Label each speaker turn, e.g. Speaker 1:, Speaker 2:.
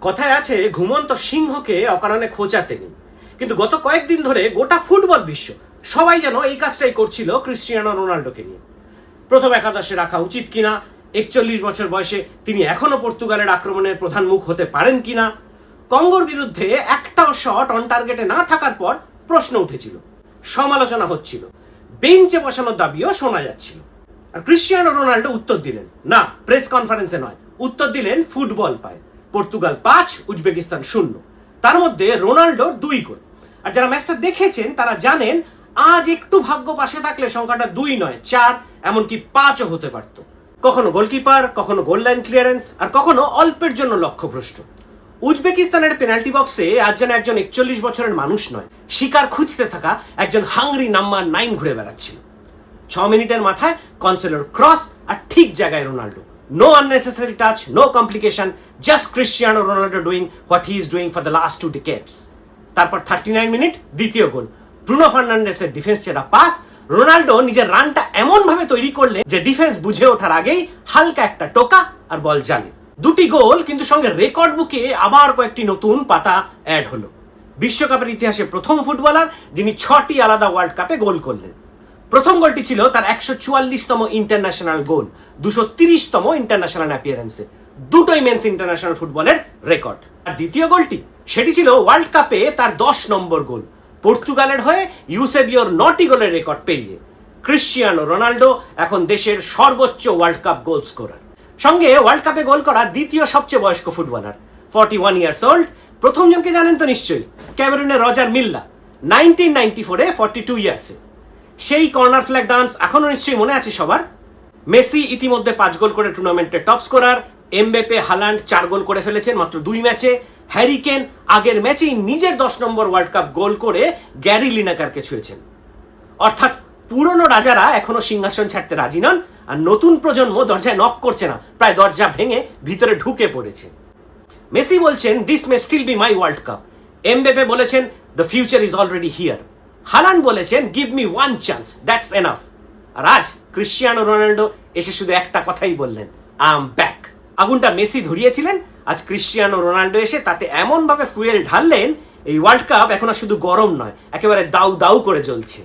Speaker 1: কথায় আছে ঘুমন্ত সিংহকে অকারণে খোঁচাতে নেই, কিন্তু গত কয়েকদিন ধরে গোটা ফুটবল বিশ্ব সবাই যেন এই কাজটাই করছিল ক্রিস্টিয়ানো রোনাল্ডোকে নিয়ে। প্রথম একাদশে রাখা উচিত কিনা, 41 বছর বয়সে তিনি এখনো পর্তুগালের আক্রমণের প্রধান মুখ হতে পারেন কিনা, কঙ্গোর বিরুদ্ধে একটাও শট অন টার্গেটে না থাকার পর প্রশ্ন উঠেছিল, সমালোচনা হচ্ছিল, বেঞ্চে বসানোর দাবিও শোনা যাচ্ছিল। আর ক্রিস্টিয়ানো রোনাল্ডো উত্তর দিলেন না, প্রেস কনফারেন্সে নয়, উত্তর দিলেন ফুটবল পায়। Portugal 5, Uzbekistan 0। তার মধ্যে রোনাল্ডোর 2 গোল। আর যারা ম্যাচটা দেখেছেন তারা জানেন আজ একটু ভাগ্য পাশে থাকলে সংখ্যাটা 2 নয় 4, এমনকি 5ও হতে পারত। কখনো গোলকিপার, কখনো গোল লাইন ক্লিয়ারেন্স, আর কখনো অল্পের জন্য লক্ষ্যভ্রষ্ট। উজবেকিস্তানের পেনাল্টি বক্সে আজ যেন একজন 41 বছরের মানুষ নয়, শিকার খুঁজতে থাকা একজন হাংরি নাম্বার 9 ঘুরে বেড়াচ্ছিল। 6 মিনিটের মাথায় কনসেলোর ক্রস, আর ঠিক জায়গায় Ronaldo. No unnecessary touch, no complication, just Cristiano Ronaldo doing what he is doing for the last 2 decades. তারপর 39 মিনিট, দ্বিতীয় গোল। ব্রুনো ফার্নান্ডেসের ডিফেন্স চেরা পাস, রোনাল্ডো নিজের রানটা এমন ভাবে তৈরি করলেন যে ডিফেন্স বুঝে ওঠার আগেই হালকা একটা টোকা আর বল জালে। 2টি গোল, কিন্তু সঙ্গে রেকর্ড বুকে আবার কয়েকটি নতুন পাতা অ্যাড হলো। বিশ্বকাপের ইতিহাসে প্রথম ফুটবলার যিনি 6টি আলাদা ওয়ার্ল্ড কাপে গোল করলেন। প্রথম গোলটি ছিল তার 144তম ইন্টারন্যাশনাল গোল, 230তম ইন্টারন্যাশনাল অ্যাপিয়ারেন্সে, দুটোই মেন্স ইন্টারন্যাশনাল ফুটবলের রেকর্ড। আর দ্বিতীয় গোলটি, সেটি ছিল ওয়ার্ল্ড কাপে তার 10 নম্বর গোল, পর্তুগালের হয়ে ইউসেবিওর 9টি গোলের রেকর্ড পেরিয়ে। ক্রিস্টিয়ানো রোনাল্ডো এখন দেশের সর্বোচ্চ ওয়ার্ল্ড কাপ গোল স্কোরার, সঙ্গে ওয়ার্ল্ড কাপে গোল করা দ্বিতীয় সবচেয়ে বয়স্ক ফুটবলার। 41 years old. প্রথম জনকে জানেন তো নিশ্চয়ই, ক্যামেরুনের রজার মিল্লা, 1994-এ 42 ইয়ার্সে। সেই কর্নার ফ্ল্যাগ ডান্স এখনো নিশ্চয়ই মনে আছে সবার। মেসি ইতিমধ্যে 5 গোল করে টুর্নামেন্টের টপ স্কোরার। এমবাপ্পে, হালান্ড 4 গোল করে ফেলেছেন মাত্র 2 ম্যাচে। হ্যারি কেন আগের ম্যাচেই নিজের 10 নম্বর ওয়ার্ল্ড কাপ গোল করে গ্যারি লিনেকারকে ছুঁয়েছেন। অর্থাৎ পুরনো রাজারা এখনো সিংহাসন ছাড়তে রাজি নন, আর নতুন প্রজন্ম দরজায় নক করছে না, প্রায় দরজা ভেঙে ভিতরে ঢুকে পড়েছে। মেসি বলছেন this may still be my world cup. Mbappe বলেছেন the future is already here. Haaland বলেছেন give me one chance, that's enough. আর আজ ক্রিস্টিয়ানো রোনাল্ডো এসে শুধু একটা কথাই বললেন, আই এম ব্যাক। আগুনটা মেসি ধরিয়েছিলেন, আজ ক্রিস্টিয়ানো রোনাল্ডো এসে তাতে এমন ভাবে ফুয়েল ঢাললেন, এই ওয়ার্ল্ড কাপ এখন আর শুধু গরম নয়, একেবারে দাউ দাউ করে জ্বলছে।